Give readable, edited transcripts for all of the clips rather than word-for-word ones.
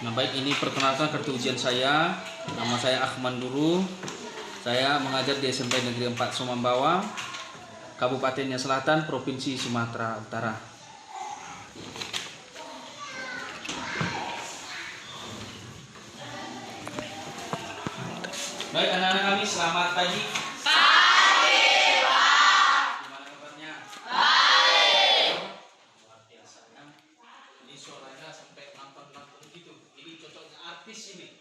Nah baik, ini perkenalkan kartu ujian saya. Nama saya Ahmad Duru. Saya mengajar di SMP Negeri 4 Sumambawa, Kabupaten Selatan, Provinsi Sumatera Utara. Baik anak-anak kami, selamat pagi. Pagi, Pak. Gimana kabarnya? Baik. Luar biasa ya. Ini suaranya sampai nonton-nonton gitu. Ini cocoknya artis ini.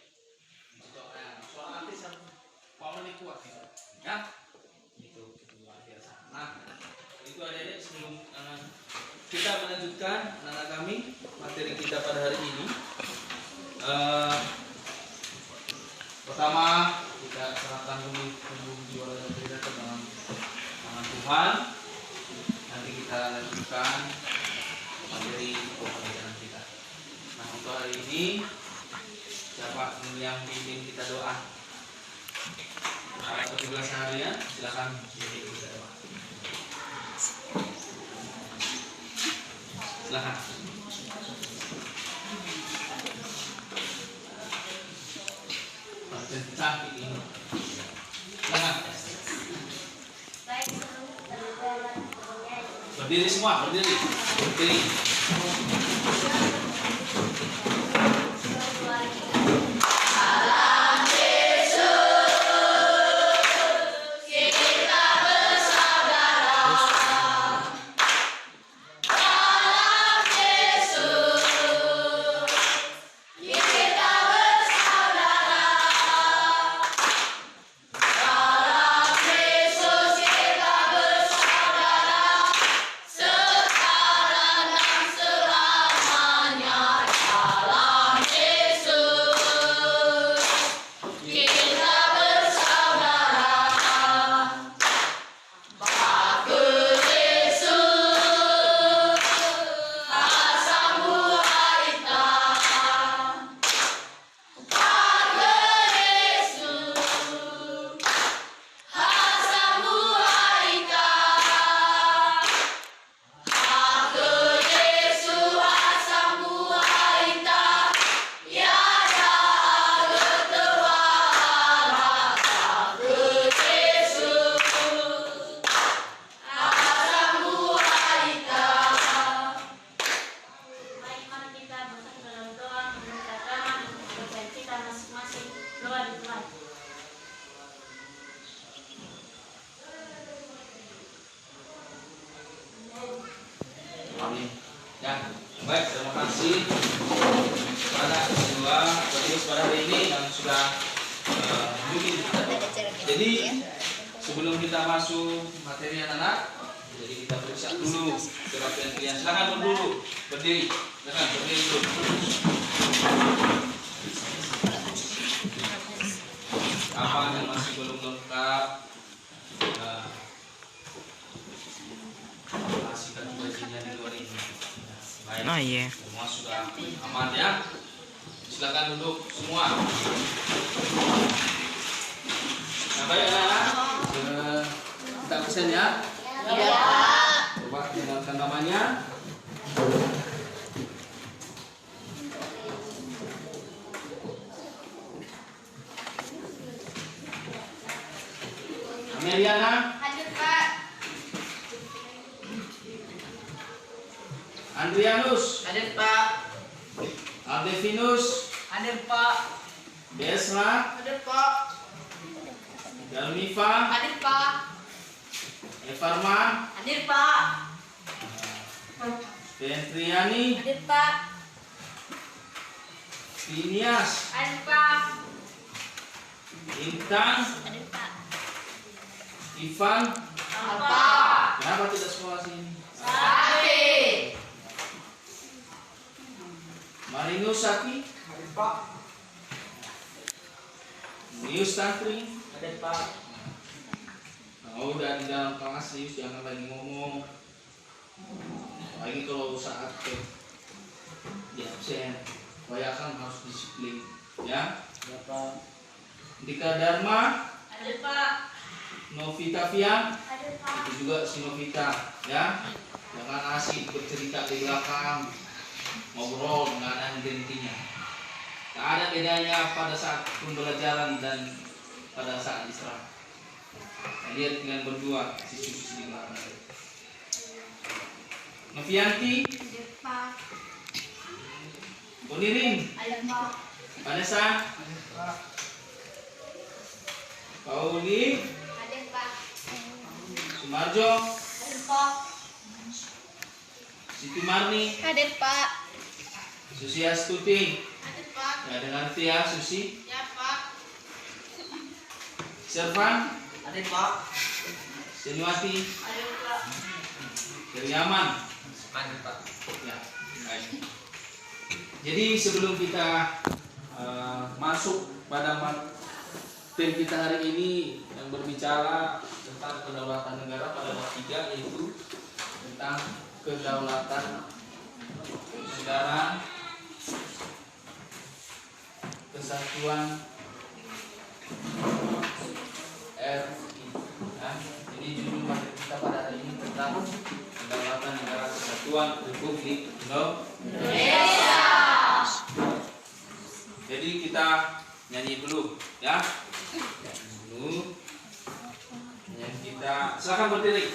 Cocoknya suara artis yang powernya kuat gitu. Ya. Itu luar biasa. Nah, itu adik-adik sebelum kita melanjutkan anak-anak kami materi kita pada hari ini. Pertama kita serahkan dulu jiwa dan kita ke dalam tangan Tuhan. Nanti kita lanjutkan materi pembelajaran kita. Nah untuk hari ini siapa yang bimbing kita doa? Para petugas harian silakan bimbing kita doa. Silakan. Cantik ini. Silakan. Berdiri semua, berdiri. Berdiri. Amin. Ya, baik, terima kasih pada kedua petugas pada hari ini yang sudah bimbing kita doa. Jadi sebelum kita masuk materi anak-anak, jadi kita periksa dulu kerapian kalian. Silakan berdiri, berdiri, silakan berdiri dulu. Apa yang masih belum lengkap? Kasihkan bajunya di luar ini. Baik. Oh iya. Semua sudah aman ya. Silakan duduk semua. Nah baik anak-anak, kita absen ya. Ya. Coba dengarkan namanya. Ameliana, Hadir, Pak. Andrianus, Hadir Pak. Aldevinus, Hadir Pak. Desra, Hadir Pak. Dalmifa, Hadir, Pak. Evarma, Hadir Pak. Pentriani, Hadir, Pak. Tinias, Hadir, Pak. Intan, Hadir, Pak. Ivan. Apa? Kenapa tidak sekolah sini? Sakit. Marinus Saki, Hadir Pak. Nius Tantri. Hadir Pak. Oh, udah di dalam kelas Nius jangan lagi ngomong. Lagi kalau saat di absen, bayangkan harus disiplin, ya. Ya Pak. Dika Dharma, Hadir, Pak. Novita Fian, Hadir, Pak. itu juga si Novita, ya. Jangan asik bercerita di belakang, ngobrol nggak ada henti-hentinya. Tak ada bedanya pada saat pembelajaran dan pada saat istirahat. Lihat dengan berdua sisi-sisi di belakang. Novianti, Hadir Pak. Ponirin, Hadir Pak. Vanessa, Pauli, Hadir Pak. Sumarjo, Hadir Pak. Siti Marni, Hadir Pak. Susi Astuti. Hadir Pak. Ya, dengan Tia, Susi, Ya Pak. Servan, Hadir Pak. Senuati, Hadir Pak. Keriaman. Hadir Pak. Ya, baik. Jadi sebelum kita masuk pada materi kita hari ini yang berbicara tentang kedaulatan negara pada bab 3, yaitu tentang kedaulatan negara, kesatuan RI. Nah, ini judul materi kita pada hari ini tentang kedaulatan negara kesatuan Republik Indonesia. Jadi kita nyanyi dulu, ya. Nyanyi dulu. Nyanyi kita, silakan berdiri.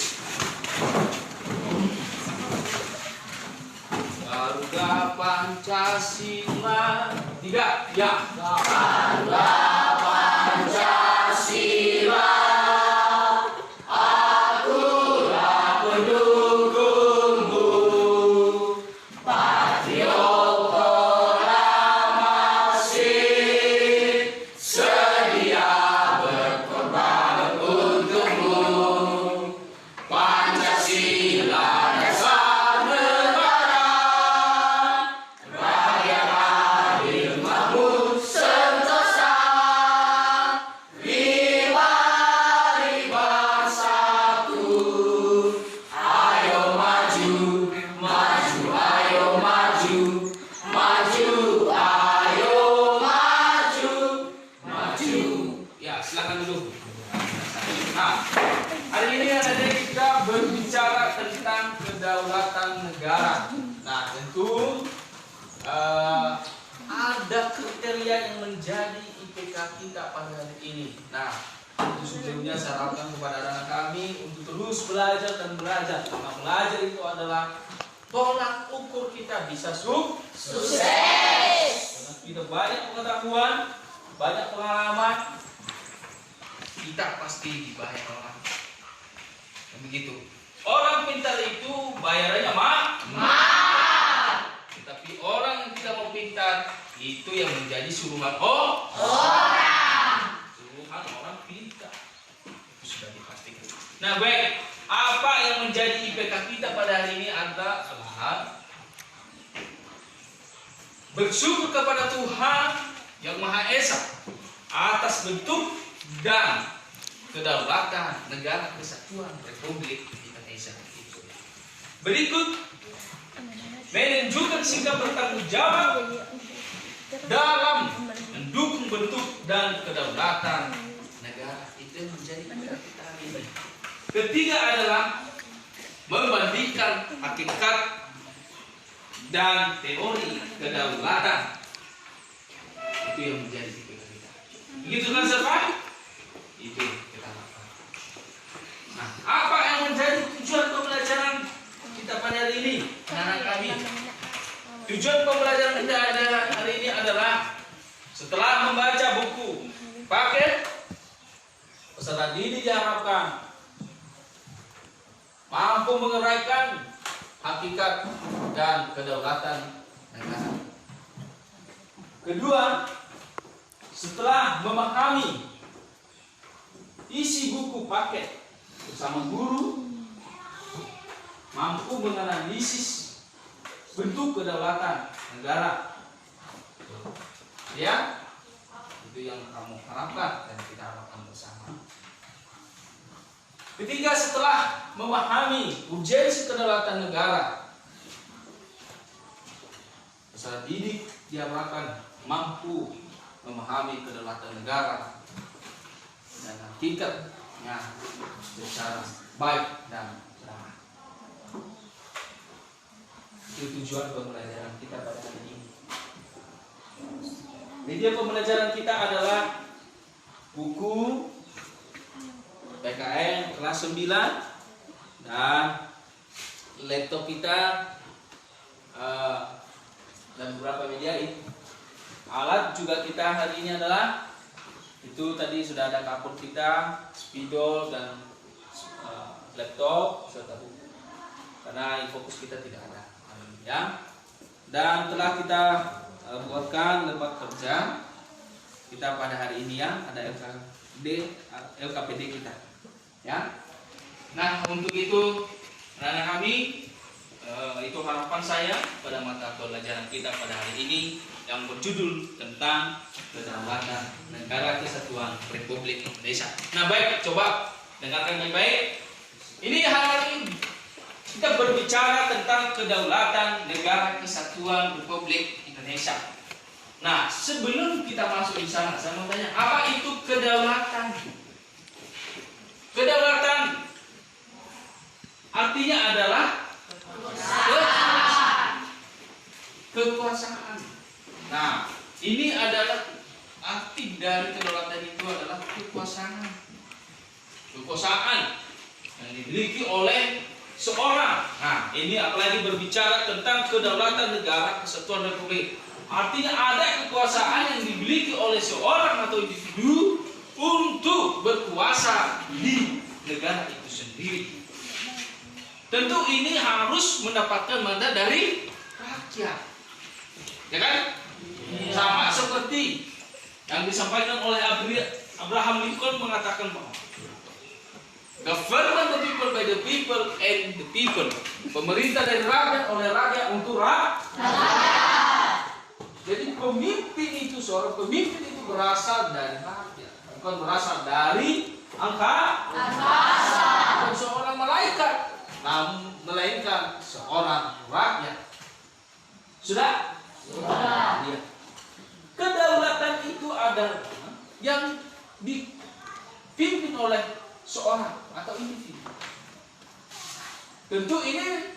Garuda Pancasila. 3, ya. Garuda Pancasila. Akulah pendukungmu. Patriot proklamasi. Sedia berkorban untukmu. Pancasila dasar negara. Rakyat adil makmur sentosa. Lima satu. Ayo maju, maju, ayo maju, maju, ayo maju, maju. Ya, silakan dulu. Nah, hari ini kita berbicara tentang kedaulatan negara. Nah, tentu ada kriteria yang menjadi IPK kita pada hari ini. Nah, itu sebelumnya saya harapkan kepada anak kami untuk terus belajar dan belajar. Karena belajar itu adalah tolak ukur kita bisa sukses. Karena kita banyak pengetahuan, banyak pengalaman, kita pasti dibayar orang. Dan begitu. Orang pintar itu bayarannya mahal. Tetapi orang yang tidak mau pintar itu yang menjadi suruhan orang. Suruhan orang pintar. Itu sudah dipastikan. Nah, baik. Apa yang menjadi IPK kita pada hari ini adalah bersyukur kepada Tuhan yang Maha Esa atas bentuk dan kedaulatan negara kesatuan Republik Indonesia. Berikut menunjukkan sikap bertanggung jawab dalam mendukung bentuk dan kedaulatan negara. Itu yang menjadi kita hari ini. Ketiga adalah membandingkan hakikat dan teori kedaulatan. Itu yang menjadi kita. Begitu kan, Servan? Itu kita lakukan. Nah, apa yang menjadi tujuan pembelajaran kita pada hari ini, anak-anak kami? Tujuan pembelajaran kita hari ini adalah setelah membaca buku paket, peserta didik diharapkan mampu menguraikan hakikat dan kedaulatan negara. Kedua, setelah memahami isi buku paket bersama guru, mampu menganalisis bentuk kedaulatan negara. Ya, itu yang kamu harapkan dan kita harapkan bersama. Ketiga, setelah memahami urgensi kedaulatan negara, peserta didik diharapkan mampu memahami kedaulatan negara dan hakikatnya secara baik dan benar. Itu tujuan pembelajaran kita pada hari ini. Media pembelajaran kita adalah buku PKN kelas 9 dan laptop kita dan beberapa media ini. Alat juga kita hari ini adalah itu tadi sudah ada kapur kita, spidol dan laptop serta buku. Karena fokus kita tidak ada, ya. Dan telah kita buatkan lembar kerja kita pada hari ini ya, ada LKPD kita, ya. Nah untuk itu anak-anak kami itu harapan saya pada mata pelajaran kita pada hari ini yang berjudul tentang kedaulatan negara kesatuan Republik Indonesia. Nah baik, coba dengarkan baik-baik. Ini hari ini kita berbicara tentang kedaulatan negara kesatuan Republik Indonesia. Nah sebelum kita masuk di sana, saya mau tanya, apa itu kedaulatan? Kedaulatan artinya adalah kekuasaan. Nah, ini adalah arti dari kedaulatan itu adalah kekuasaan. Kekuasaan yang dimiliki oleh seorang. Nah, ini apalagi berbicara tentang kedaulatan negara kesatuan Republik. Artinya ada kekuasaan yang dimiliki oleh seorang atau individu untuk berkuasa di negara itu sendiri. Tentu ini harus mendapatkan mandat dari rakyat, ya kan? Sama seperti yang disampaikan oleh Abraham Lincoln mengatakan bahwa government the people by the people and the people. Pemerintah dari rakyat oleh rakyat untuk rakyat. Jadi pemimpin itu, seorang pemimpin itu berasal dari rakyat, bukan berasal dari angkasa, bukan seorang malaikat, namun melainkan seorang rakyat. Sudah? Sudah. Ya. Kedaulatan itu adalah yang dipimpin oleh seorang atau individu. Tentu ini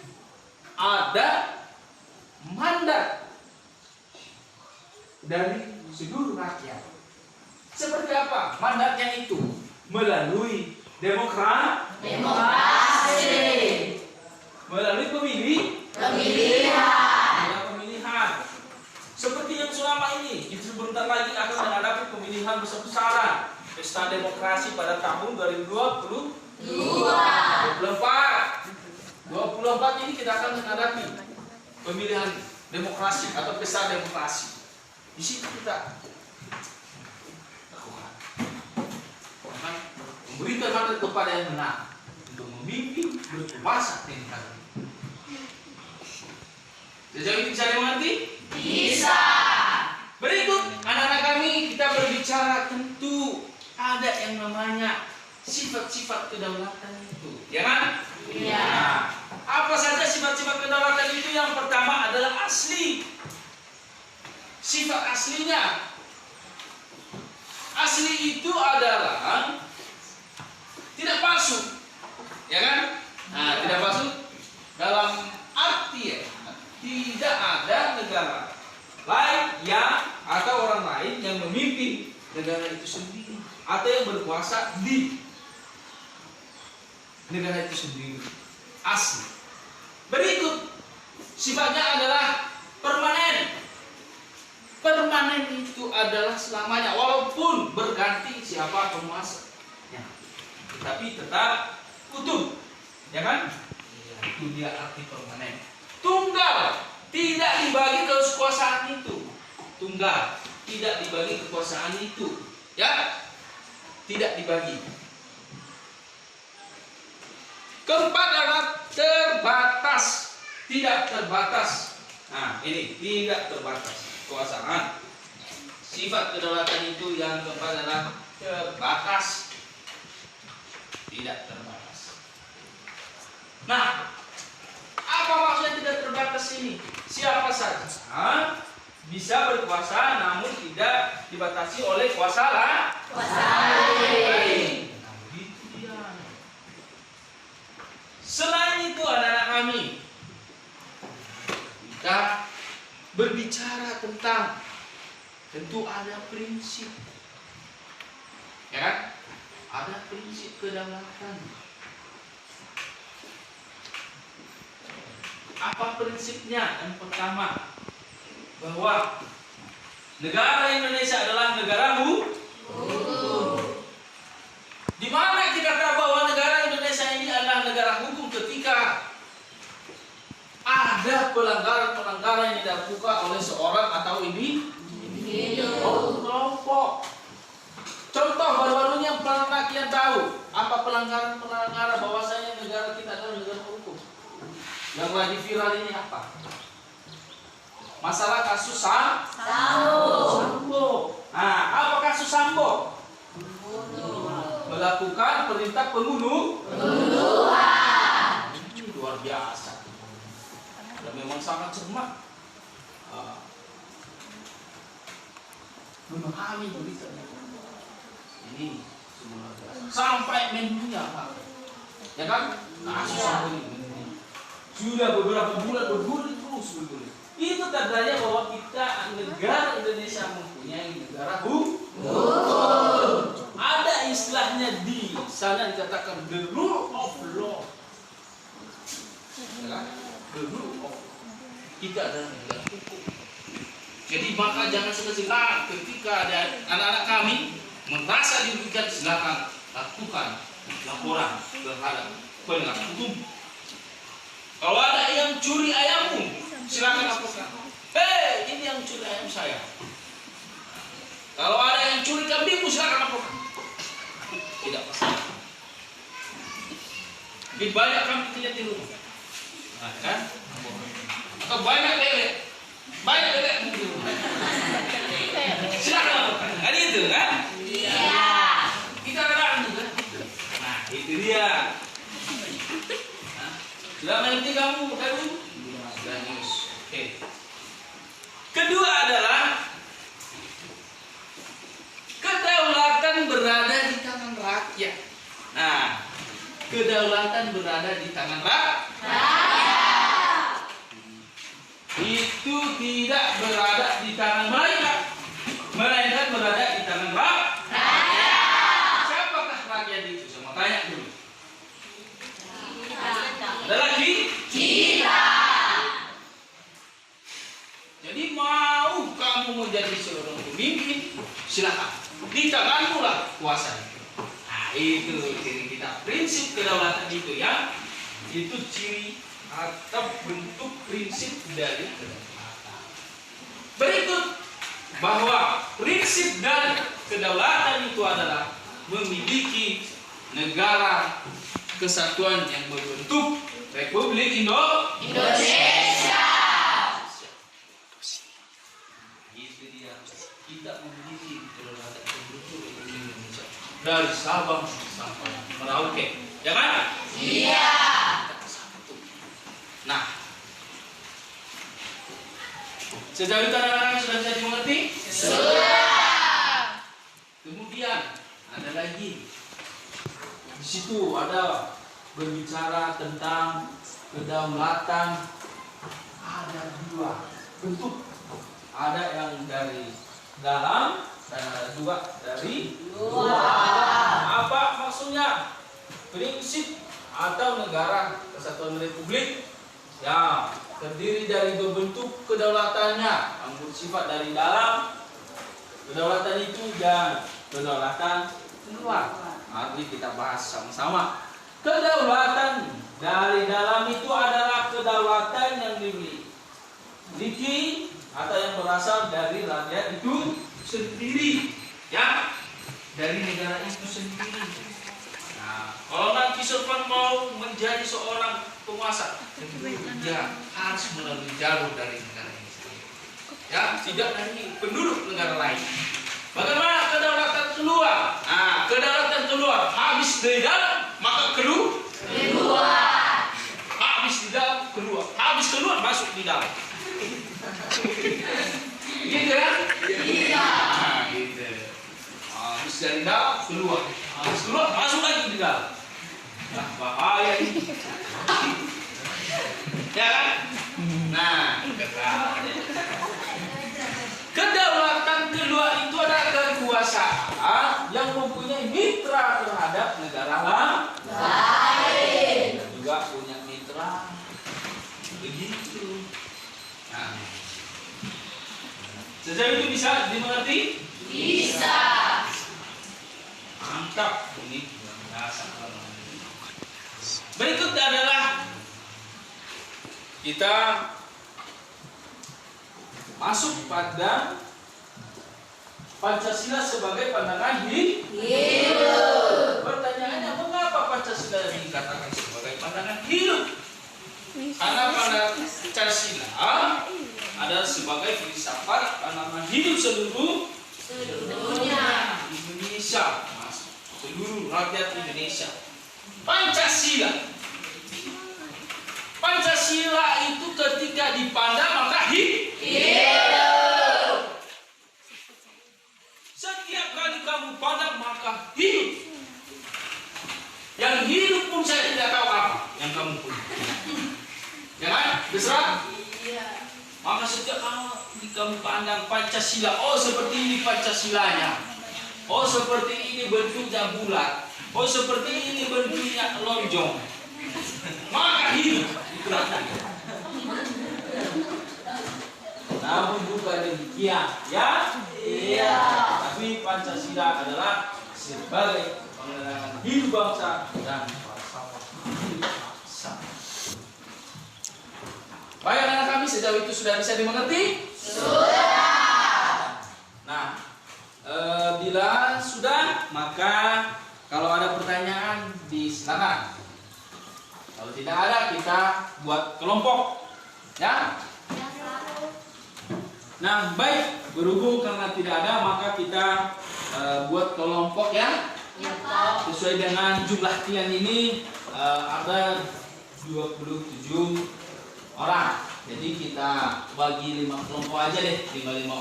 ada mandat dari seluruh rakyat. Seperti apa mandatnya itu? Melalui demokrasi, melalui pemilihan. Seperti yang selama ini, kita sebentar lagi akan menghadapi pemilihan besar-besaran pesta demokrasi pada tahun 2024. 24 ini kita akan menghadapi pemilihan demokrasi atau pesta demokrasi. Di situ kita lakukan, memberikan mandat kepada yang menang untuk memimpin berkuasa di negara ini. Sejauh ini bisa dimengerti? Bisa. Berikut anak-anak kami, kita berbicara tentu ada yang namanya sifat-sifat kedaulatan itu, ya kan? Iya. Nah, apa saja sifat-sifat kedaulatan itu? Yang pertama adalah asli. Sifat aslinya, asli itu adalah tidak palsu, ya kan? Nah, tidak palsu dalam arti ya, tidak ada negara lain yang atau orang lain yang memimpin negara itu sendiri atau yang berkuasa di negara itu sendiri. Asli. Berikut sifatnya adalah permanen. Permanen itu adalah selamanya, walaupun berganti siapa penguasanya, tetapi tetap utuh, ya kan? Itu dia arti permanen. Tunggal, tidak dibagi kekuasaan itu. Tunggal, tidak dibagi kekuasaan itu, ya, tidak dibagi. Keempat adalah terbatas, tidak terbatas. Nah, ini tidak terbatas kekuasaan. Sifat kedaulatan itu yang keempat adalah terbatas, tidak terbatas. Nah, apa maksudnya tidak terbatas ini? Siapa saja bisa berkuasa, namun tidak dibatasi oleh kuasa lain. Selain itu, anak-anak kami, kita berbicara tentang tentu ada prinsip. Ya kan? Ada prinsip kedaulatan. Apa prinsipnya? Yang pertama, bahwa negara Indonesia adalah negara hukum. Di mana kita tahu bahwa negara Indonesia ini adalah negara hukum ketika ada pelanggaran-pelanggaran yang dilakukan oleh seorang atau kelompok. Contoh baru-barunya yang rakyat tahu apa pelanggaran-pelanggaran bahwasanya negara kita adalah negara hukum. Yang lagi viral ini apa? Masalah kasus Sambo. Nah, apa kasus Sambo? Melakukan perintah pembunuhan. Ini luar biasa. Dan memang sangat cermat. Memahami berita ini semua sampai mendunia, Pak. Ya kan? Kasus Sambo ini sudah beberapa bulan bergulir terus bergulir. Itu tandanya bahwa kita negara Indonesia mempunyai negara hukum. Ada istilahnya di sana dikatakan the rule of law. Ya, the rule of law. Kita adalah negara hukum. Jadi maka jangan sekali-sekali ketika ada anak-anak kami merasa dirugikan, silakan lakukan laporan terhadap penegak hukum. Kalau ada yang curi ayammu, silakan laporkan. Hei, ini yang curi ayam saya. Kalau ada yang curi kambingmu, silakan laporkan. Tidak masalah. Mungkin banyak kambingnya di rumah, nah, kan? Atau banyak lele, di rumah. Silakan laporkan. Kan itu kan? Iya. Kita kadang juga. Nah, itu dia. Sudah mengerti kamu, Kak? Sudah news. Oke. Kedua adalah kedaulatan berada di tangan rakyat. Nah, kedaulatan berada di tangan rakyat. Itu tidak berada di tangan mereka, melainkan berada di tangan rakyat. Siapakah rakyat itu? Saya mau tanya dulu. Adalah kita. Jadi mau kamu menjadi seorang pemimpin, silakan. Di tanganmu lah kuasa. Nah, itu ciri kita. Prinsip kedaulatan itu ya. Itu ciri atau bentuk prinsip dari kedaulatan. Berikut bahwa prinsip dari kedaulatan itu adalah memiliki negara kesatuan yang berbentuk Republik Indonesia. Itu dia. Kita memiliki kedaulatan yang berbentuk Republik Indonesia dari Sabang sampai Merauke, ya kan? Iya. Nah, sejauh itu anak-anak sudah bisa dimengerti? Sudah. Kemudian ada lagi. Di situ ada berbicara tentang kedaulatan. Ada dua bentuk. Ada yang dari dalam dan ada juga dari luar. Apa maksudnya? Prinsip atau negara kesatuan republik ya terdiri dari dua bentuk kedaulatannya yang bersifat dari dalam kedaulatan itu dan kedaulatan luar. Mari kita bahas sama-sama. Kedaulatan dari dalam itu adalah kedaulatan yang dimiliki atau yang berasal dari rakyat itu sendiri, ya, dari negara itu sendiri. Nah, kalau nanti Sultan mau menjadi seorang penguasa, tentu dia harus melalui jalur dari negara ini sendiri, ya, tidak dari penduduk negara lain. Bagaimana kedaulatan keluar? Nah, kedaulatan keluar habis di dalam maka keluar. Habis di dalam keluar. Habis keluar masuk di dalam. Gitu kan? Iya. Nah, gitu. Habis dari dalam keluar. Habis keluar masuk lagi di dalam. Nah, bahaya ini. Ya kan? Nah, kedaulatan keluar yang mempunyai mitra terhadap negara lain dan juga punya mitra. Begitu. Nah, sejauh itu bisa dimengerti? Bisa. Mantap ini bahasa. Berikutnya adalah kita masuk pada Pancasila sebagai pandangan hidup. Pertanyaannya, mengapa Pancasila dikatakan sebagai pandangan hidup? Karena Pancasila adalah sebagai filsafat pandangan hidup seluruh Dunia. Indonesia, seluruh rakyat Indonesia. Pancasila itu ketika dipandang maka hidup. Setiap kali kamu pandang maka hidup. Yang hidup pun saya tidak tahu apa yang kamu punya. Ya kan? Besar? Iya. Maka setiap kali kamu pandang Pancasila, oh seperti ini Pancasilanya. Oh seperti ini bentuknya bulat. Oh seperti ini bentuknya lonjong. Maka hidup. Namun bukan demikian, ya? Iya. Tapi Pancasila adalah sebagai pandangan hidup bangsa dan falsafah hidup bangsa. Baik anak-anak kami, sejauh itu sudah bisa dimengerti? Sudah. Nah, bila sudah, maka kalau ada pertanyaan disilakan. Kalau tidak ada, kita buat kelompok, ya. Nah, baik, berhubung karena tidak ada, maka kita buat kelompok ya. Ya, Pak. Sesuai dengan jumlah kalian ini ada 27 orang. Jadi kita bagi 5 kelompok aja deh, 5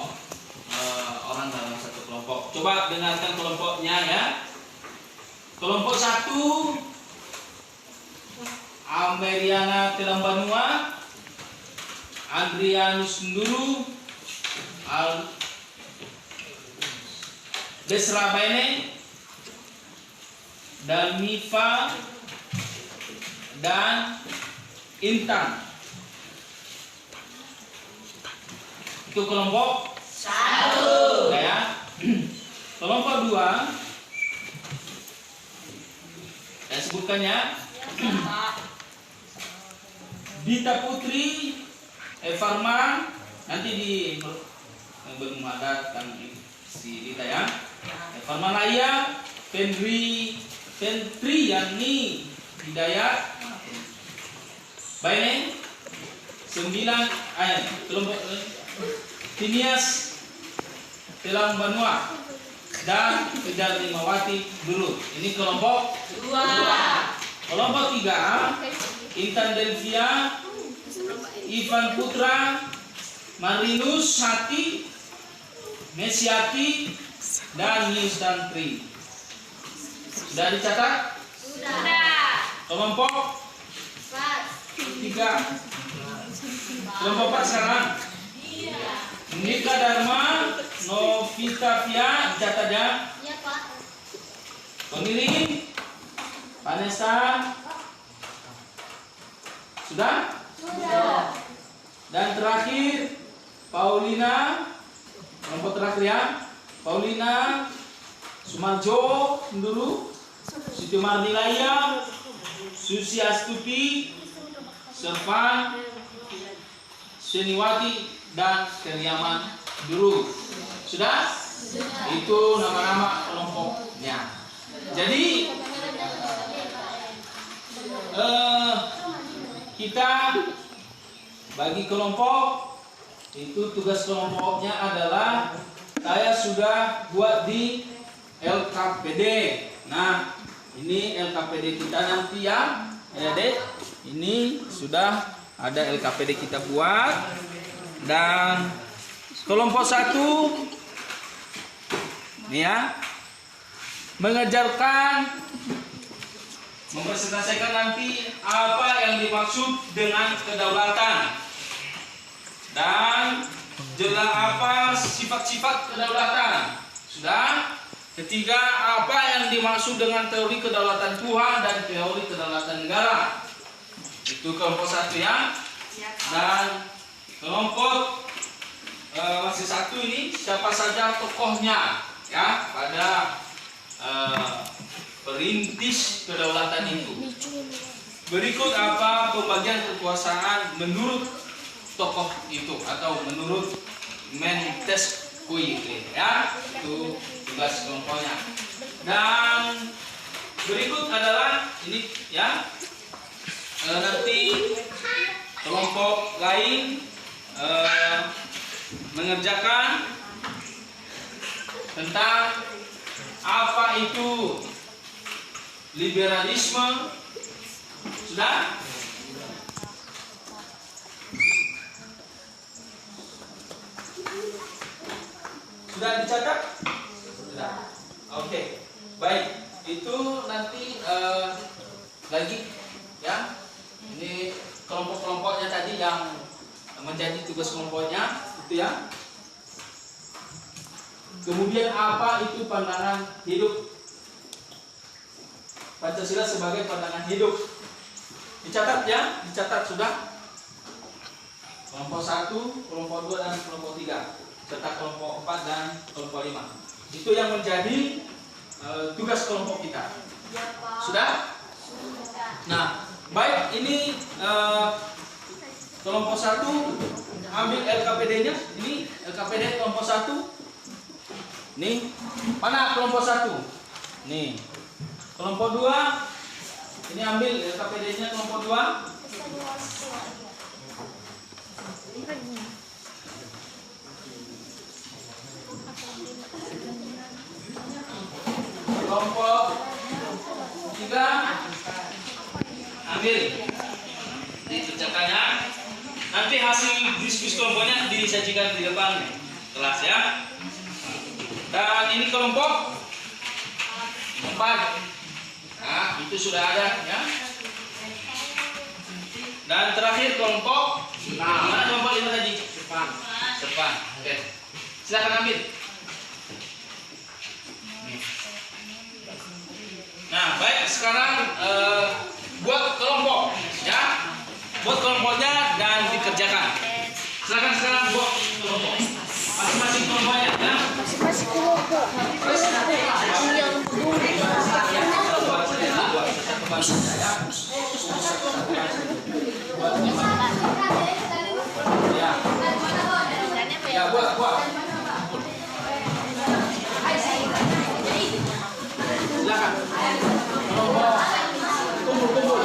orang dalam satu kelompok. Coba dengarkan kelompoknya ya. Kelompok 1 Ameriana Telambanua, Adrianus Nduru, Desra Bene, dan Mifa dan Intan. Itu kelompok 1. ya. Kelompok 2 saya sebutkannya Dita Putri, Evarman, nanti di bermuadat kan si Dita ya. Evarman Raya, Pendriani Hidayat, Baine 9 kelompok Tinias Telang Banua dan Kejar Limawati dulu. Ini kelompok 2. Kelompok 3 Intan Delvia, Ivan Putra, Marinus Hati, Mesiati, dan Nius Tantri. Sudah dicatat? Sudah. Kelompok 3. Kelompok 4 sekarang. Iya. Nika Dharma, Novita Fia, dicatat ya. Iya, Pak. Pengiring, Vanessa. Sudah? Sudah. Dan terakhir Paulina, kelompok terakhir ya. Paulina Sumarjo Nduru, Siti Marnilaya, Susi Astuti, Servan Seniwati, dan Keriaman Nduru. Sudah? Itu nama-nama kelompoknya. Jadi kita bagi kelompok itu, tugas kelompoknya adalah saya sudah buat di LKPD. Nah, ini LKPD kita nanti ya, Dek. Ini sudah ada LKPD kita buat. Dan kelompok 1 ini ya, mengajarkan, mempresentasikan nanti apa yang dimaksud dengan kedaulatan dan jelas apa sifat-sifat kedaulatan. Sudah? Ketiga, apa yang dimaksud dengan teori kedaulatan Tuhan dan teori kedaulatan negara? Itu kelompok 1 ya. Dan kelompok masih 1 ini siapa saja tokohnya ya pada perintis kedaulatan itu. Berikut apa pembagian kekuasaan menurut tokoh itu atau menurut Montesquieu ya. Itu tugas kelompoknya. Dan berikut adalah ini ya. Nanti kelompok lain mengerjakan tentang apa itu liberalisme. Sudah? Sudah dicatat? Sudah. Oke. Baik. Itu nanti lagi ya. Ini kelompok-kelompoknya tadi yang menjadi tugas kelompoknya itu ya. Kemudian apa itu pandangan hidup Pancasila sebagai pandangan hidup? Dicatat ya, dicatat sudah. Kelompok 1, kelompok 2 dan kelompok 3 serta kelompok 4 dan kelompok 5. Itu yang menjadi tugas kelompok kita. Sudah? Nah, baik, ini kelompok 1 ambil LKPD-nya. Ini LKPD kelompok 1. Nih, mana kelompok 1? Nih. Kelompok 2 ini ambil LKPD-nya kelompok 2. Kelompok 3 ambil. Ini kerjakannya. Nanti hasil diskusi kelompoknya disajikan di depan kelas ya. Dan ini kelompok 4. Nah, itu sudah ada ya. Dan terakhir kelompok mana kelompok 5 tadi? Sepan. Oke. Silakan ambil. Nah, baik, sekarang buat kelompok ya. Buat kelompoknya dan dikerjakan. Silakan sekarang buat kelompok. Masing-masing kelompoknya ya. Masih kelompok. Ya, buat. Silakan. Kelompok kumpul.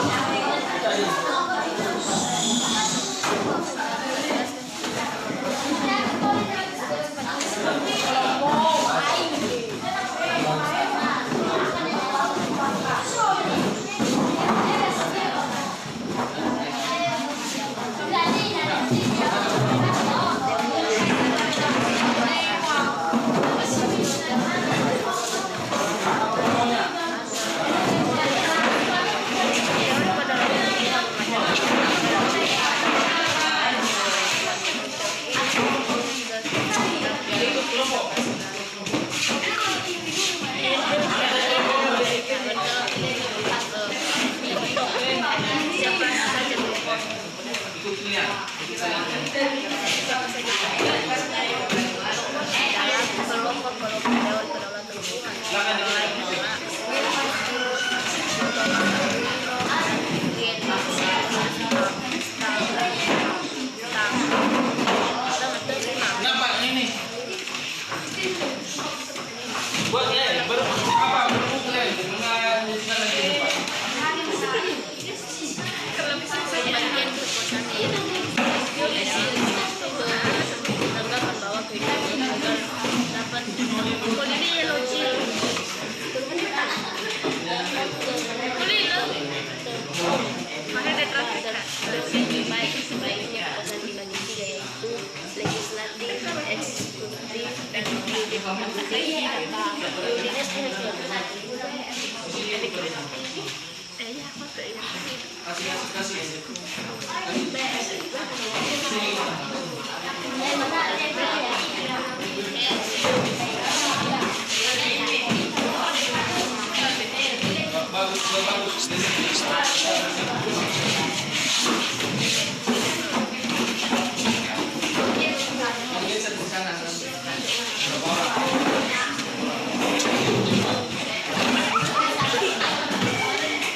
Berapa orang?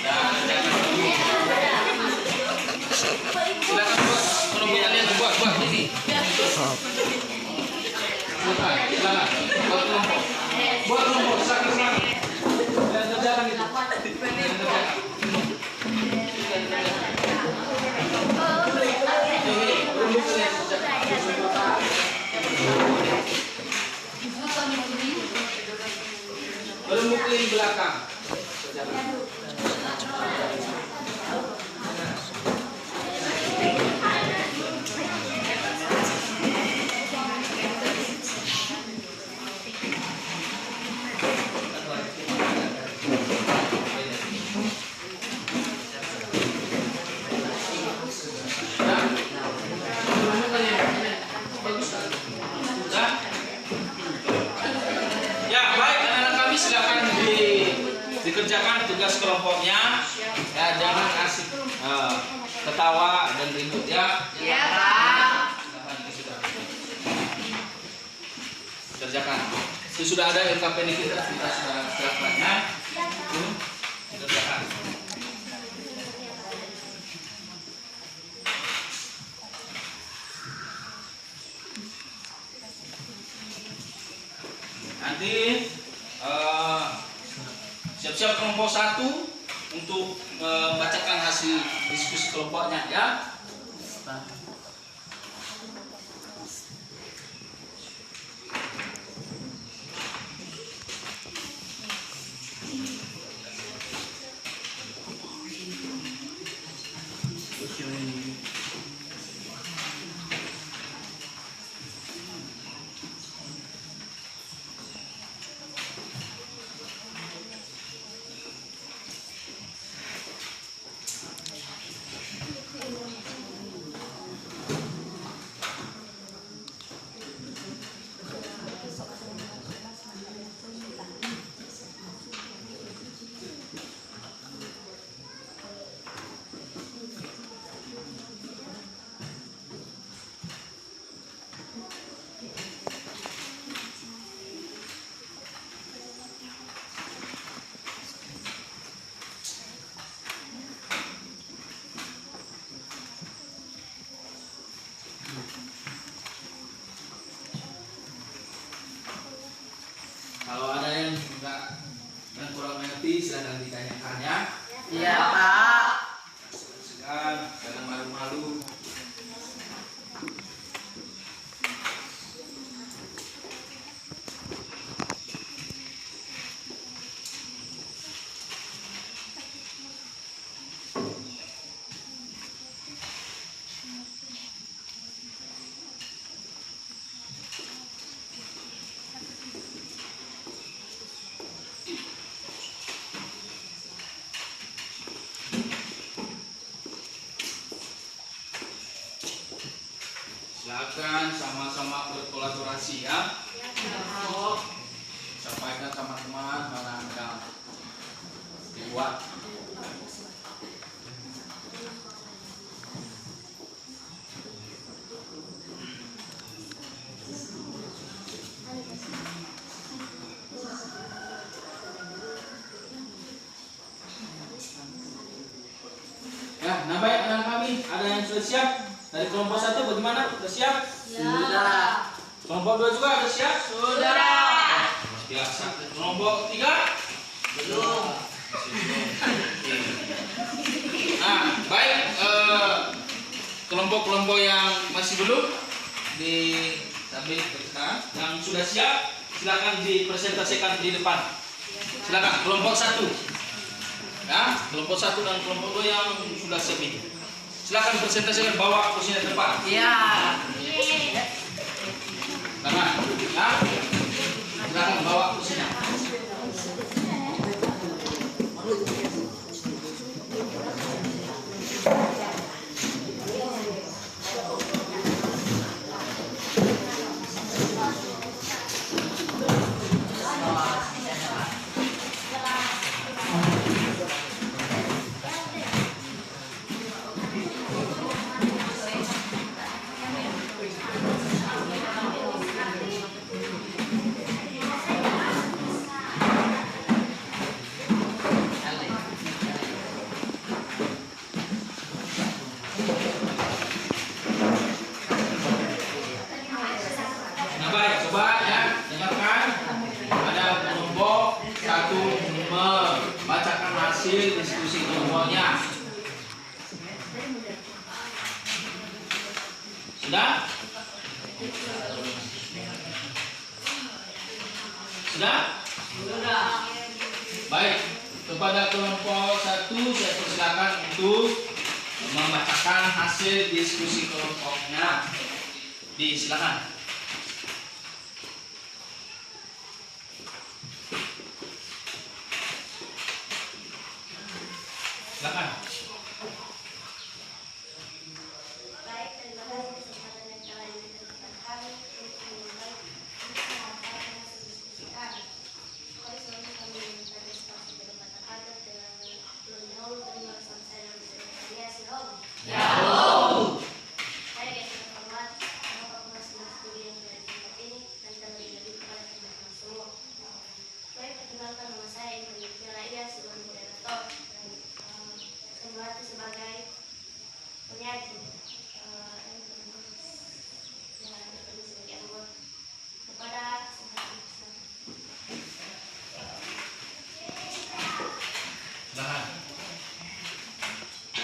Dan jangan dulu. Silakan buat kelompok kalian buat ini. Silakan buat kelompok. Buat kelompok silakan. Dan kerjakan itu. Dan kerjakan. Bermukim belakang. Ya, baik anak-anak kami, silakan dikerjakan tugas kelompoknya. Ya, jangan asik ketawa dan ribut ya. Iya, Pak. Silakan sudah. Kerjakan. Itu sudah ada LKPN kita sudah silakan ya. Kerjakan. Nanti siap-siap kelompok 1 untuk membacakan hasil diskusi kelompoknya ya. Kalau ada yang kurang mengerti silakan ditanyakan ya. Iya, Pak. Segan, jangan malu-malu. Silakan sama-sama berkolaborasi ya. Sampaikan sama teman mana yang dibuat. Ya, nah baik anak kami, ada yang sudah siap? Dari kelompok 1 bagaimana? Sudah siap? Sudah. Kelompok 2 juga sudah siap? Sudah. Biasa. Kelompok 3? Belum. Oke. Nah, baik kelompok-kelompok yang masih belum yang sudah siap silakan dipresentasikan di depan. Silakan kelompok 1. Ya, kelompok 1 dan kelompok 2 yang sudah siap itu. Silakan presentasikan bawa kursinya depan. Iya. Silakan. Ya. Silakan bawa kursinya. hasil diskusi kelompoknya. Sudah? Sudah? Sudah. Baik, kepada kelompok 1 saya persilakan untuk membacakan hasil diskusi kelompoknya. Silakan. Silakan. Baik, terima kasih kesempatan yang telah diberikan kami untuk menyampaikan hasil diskusi kami. Oleh sebab itu kami meminta diskusi berdebat adat dengan belum dahulu terima pesan saya dari Sekretariat Silom. Saya yang terhormat, Bapak Pengasih Studi yang berada di tempat ini dan terlebih lebih kepada teman-teman semua. Baik, perkenalkan nama saya Ibu Raya sebagai moderator dan Sembuhati sebagai penyaji. Kepada Silakan.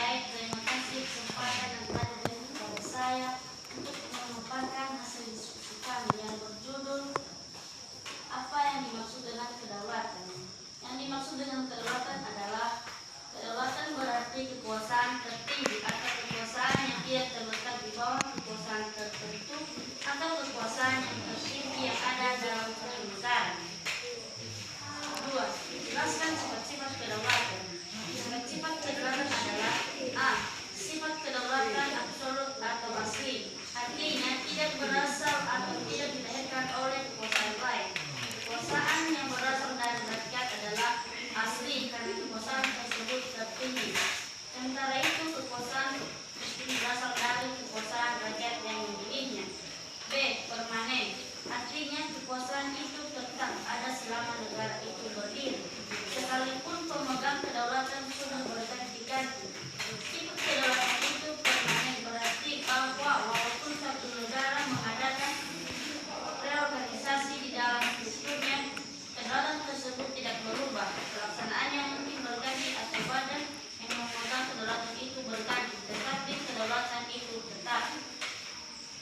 baik, terima kasih kesempatan yang telah diberikan kepada saya untuk memaparkan hasil diskusi kami yang berjudul apa yang dimaksud dengan kedaulatan. Yang dimaksud dengan kedaulatan adalah kedaulatan berarti kekuasaan tertinggi atau kekuasaan yang tidak terletak di bawah kekuasaan tertentu atau kekuasaan yang tertinggi yang ada dalam suatu negara. 2. Jelaskan sifat-sifat kedaulatan. Sifat-sifat kedaulatan adalah A. Sifat kedaulatan absolut atau asli. Artinya tidak berasal atau tidak dilahirkan oleh kekuasaan lain. Kekuasaan yang berasal dari rakyat adalah asli karena kekuasaan tersebut tertinggi. Sementara itu kekuasaan berasal dari kekuasaan rakyat yang memilihnya. B. Permanen. Artinya kekuasaan itu tetap ada selama negara itu berdiri, sekalipun pemegang kedaulatan sudah berganti-ganti. Sifat kedaulatan itu permanen berarti bahwa walaupun satu negara mengadakan reorganisasi di dalam strukturnya, kedaulatan tersebut tidak berubah. Pelaksanaannya mungkin berganti atau badan yang memegang kedaulatan itu berganti, tetapi kedaulatan itu tetap.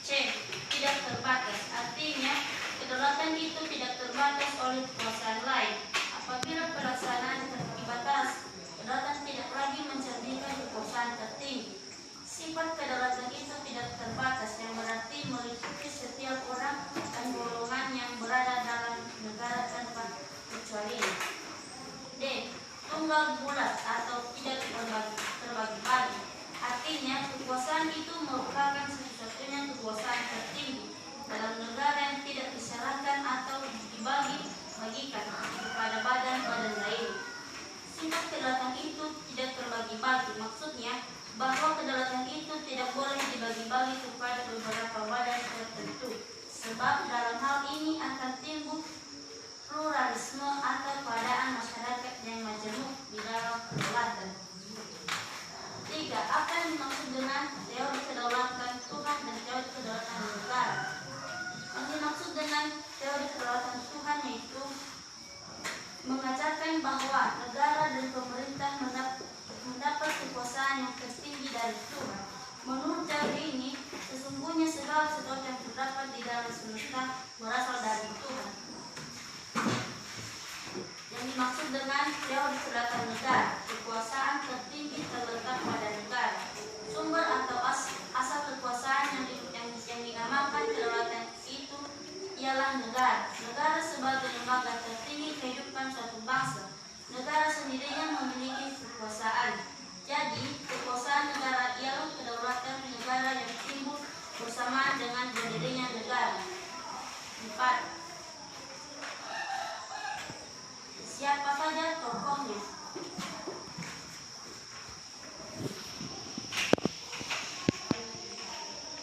C. Tidak terbatas. Artinya kedaulatan itu tidak terbatas oleh kekuasaan lain. Apabila pelaksanaan terbatas, kedaulatan tidak lagi mencerminkan kekuasaan tertinggi. Sifat kedaulatan itu tidak terbatas yang berarti meliputi setiap orang dan golongan yang berada dalam negara tanpa kecualian. D. Tunggal bulat atau tidak terbagi-bagi. Artinya kekuasaan itu merupakan satu-satunya kekuasaan tertinggi dalam negara yang tidak diserahkan atau dibagi-bagikan kepada badan-badan lain. Sifat kedaulatan itu tidak terbagi-bagi, maksudnya bahwa kedaulatan itu tidak boleh dibagi-bagi kepada beberapa badan tertentu, sebab dalam hal ini akan timbul pluralisme atau keadaan masyarakat yang majemuk di dalam kedaulatan. 3. Apa yang dimaksud dengan teori kedaulatan Tuhan dan teori kedaulatan negara? Yang dimaksud dengan teori kedaulatan Tuhan yaitu mengajarkan bahwa negara dan pemerintah mendapat kekuasaan yang tertinggi dari Tuhan. Menurut teori ini, sesungguhnya segala sesuatu yang terdapat di dalam semesta berasal dari Tuhan. Yang dimaksud dengan teori kedaulatan negara, kekuasaan tertinggi terletak pada negara. Sumber atau asal kekuasaan yang dinamakan kedaulatan itu ialah negara. Negara sebagai lembaga tertinggi kehidupan suatu bangsa. Negara sendirinya memiliki kekuasaan. Jadi, kekuasaan negara ialah kedaulatan negara yang timbul bersamaan dengan berdirinya negara. 4. Siapa saja tokohnya?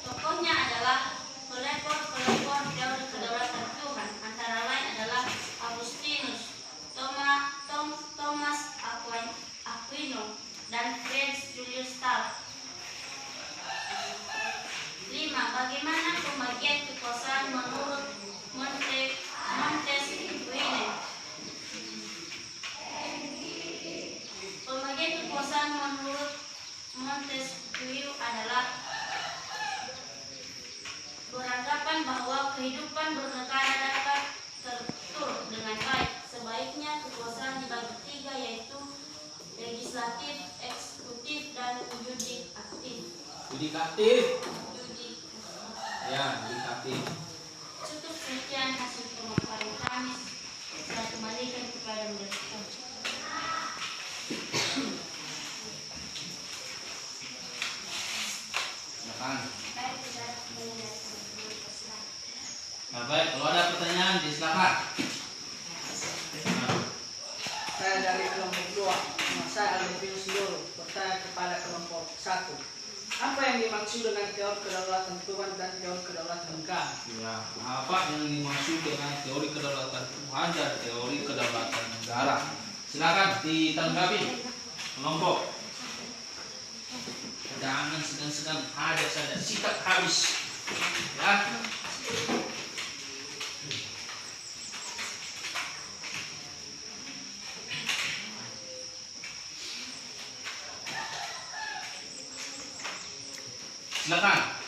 Tokohnya adalah pelopor teori kedaulatan Tuhan, antara lain adalah Agustinus, Thomas Aquino, dan Franz Julius Stahl. 5. Bagaimana pembagian kekuasaan menurut Montesquieu? Yudikatif. Yudi. Ya, yudikatif. Cukup sekian hasil pemaparan kami. Saya kembalikan kepada mereka. Silakan. Baik, sudah mendengar teman-teman persilakan. Nah, baik, kalau ada pertanyaan silakan. Nah, Saya dari kelompok 2. Nama saya Aldevius Dolo. Bertanya kepada kelompok 1. Apa yang dimaksud dengan teori kedaulatan Tuhan dan teori kedaulatan negara? ya, apa yang dimaksud dengan teori kedaulatan Tuhan dan teori kedaulatan negara? Silakan ditanggapi kelompok. Jangan segan-segan, ada saja sikat habis. Ya. Silakan.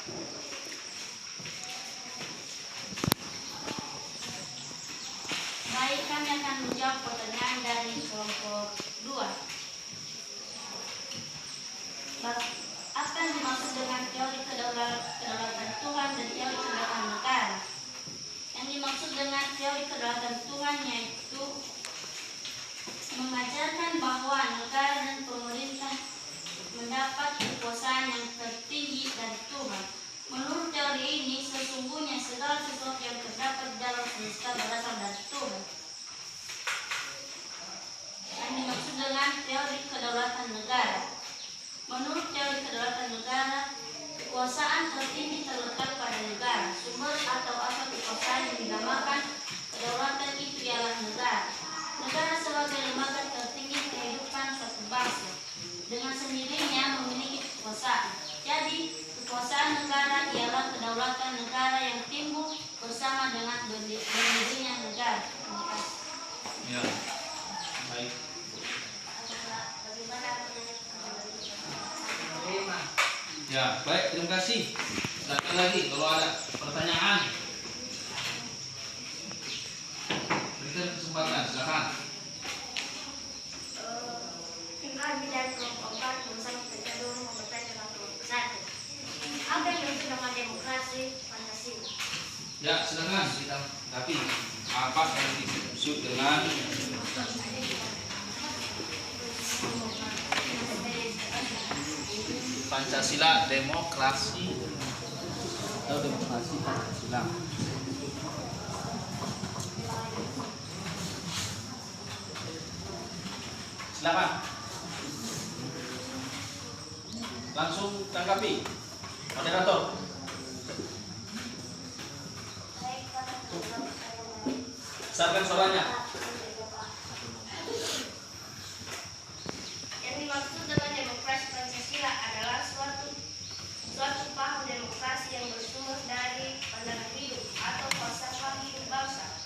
Baik, kami akan menjawab pertanyaan dari kelompok 2. Apa yang dimaksud dengan teori kedaulatan Tuhan dan teori kedaulatan negara? Yang dimaksud dengan teori kedaulatan Tuhan yaitu mengajarkan bahwa negara dan pemerintah mendapat kekuasaan yang tertinggi dari Tuhan. Menurut teori ini, sesungguhnya segala sesuatu yang terdapat dalam semesta berasal dari Tuhan. Yang dimaksud dengan teori kedaulatan negara. Menurut teori kedaulatan negara, kekuasaan tertinggi terletak pada negara. Sumber atau asal kekuasaan yang dinamakan kedaulatan itu ialah negara. Negara sebagai lembaga tertinggi kehidupan suatu bangsa, dengan sendirinya memiliki kekuasaan. Jadi, kekuasaan negara ialah kedaulatan negara yang timbul bersama dengan berdirinya negara. Terima kasih. Ya. Baik. Bagaimana Terima. Ya, baik, terima kasih. Silakan lagi kalau ada pertanyaan. Berikan kesempatan, silakan. kami dari kelompok 4 bersama cenderung bertanya dengan kelompok 1. Apa yang dimaksud dengan demokrasi Pancasila? Ya, silakan kita tapi apa yang dimaksud dengan Pancasila demokrasi atau demokrasi Pancasila? Silakan. Langsung tanggapi. Moderator. Besarkan suaranya. Yang dimaksud dengan demokrasi Pancasila adalah suatu paham demokrasi yang bersumber dari pandangan hidup atau falsafah hidup bangsa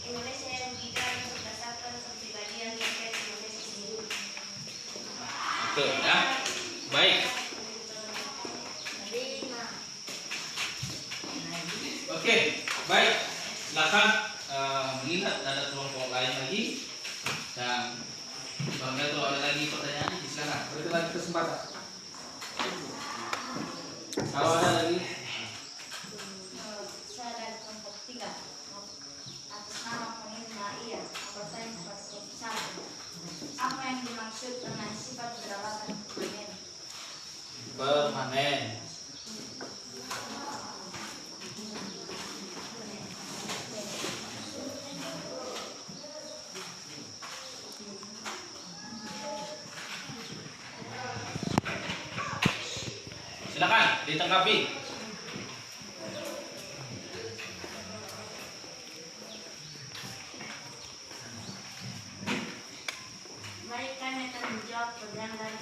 Indonesia yang dijalin berdasarkan kepribadian rakyat Indonesia sendiri. Betul ya. Baik. Oke, baik. Silakan melihat ada kelompok lain lagi dan bangga kalau ada lagi pertanyaan silakan. Berikan lagi kesempatan. Kalau ada lagi, Saya dari kelompok 3 atas nama Penginna Iya bertanya kepada kelompok 1. Apa yang dimaksud dengan sifat kedaulatan permanen. Silakan ditanggapi. Baik, kami akan menjawab pertanyaan dari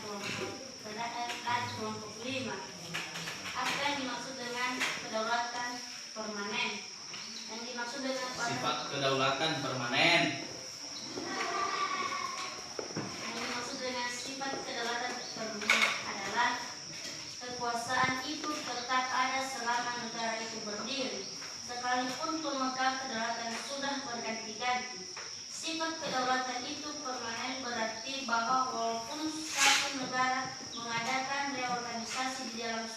kelompok 5. Apa yang dimaksud dengan kedaulatan permanen? Yang dimaksud dengan Sifat kedaulatan permanen. Yang dimaksud dengan sifat kedaulatan permanen adalah kekuasaan itu tetap ada selama negara itu berdiri, sekalipun pemegang kedaulatan sudah berganti-ganti. Sifat kedaulatan itu permanen berarti bahwa walaupun satu negara mengadakan reorganisasi di dalam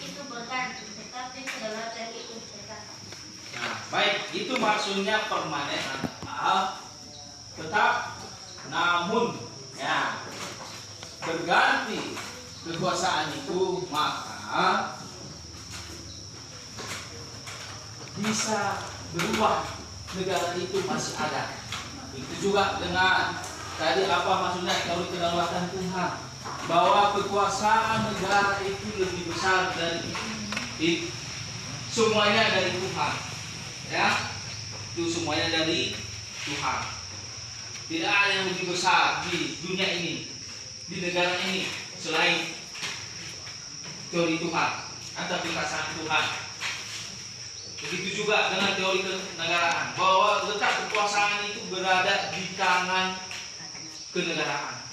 itu berganti, tetapi kedaulatan itu tetap. Nah, baik, itu maksudnya permanen tetap, namun ya berganti kekuasaan itu, maka bisa berubah, negara itu masih ada. Itu juga dengan tadi apa maksudnya teori kedaulatan Tuhan, bahwa kekuasaan negara itu lebih besar dari semuanya dari Tuhan, ya, itu semuanya dari Tuhan. Tidak ada yang lebih besar di dunia ini, di negara ini selain teori Tuhan atau kekuasaan Tuhan. Begitu juga dengan teori kenegaraan, bahwa letak kekuasaan itu berada di tangan kenegaraan.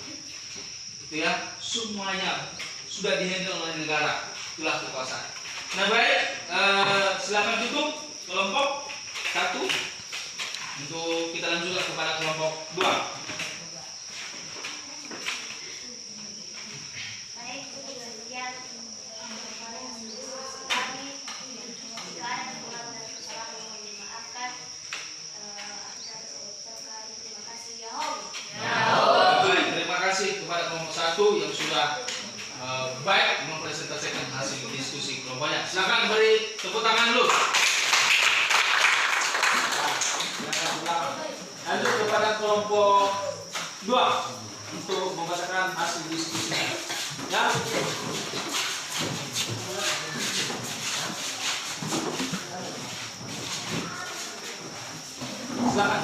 Itu ya, semuanya sudah dihandle oleh negara, itulah kekuasaan. Nah baik, silakan tutup kelompok 1 untuk kita lanjutkan kepada kelompok 2. Baik, kemudian kami jika ada kekurangan dan kesalahan mohon dimaafkan. Akan saya ucapkan terima kasih Yahweh. Baik, terima kasih kepada kelompok 1 yang sudah baik mempresentasikan hasil diskusi kelompoknya. Silakan beri tepuk tangan dulu. Lanjut kepada kelompok 2 untuk membacakan hasil diskusinya. Ya. Silakan.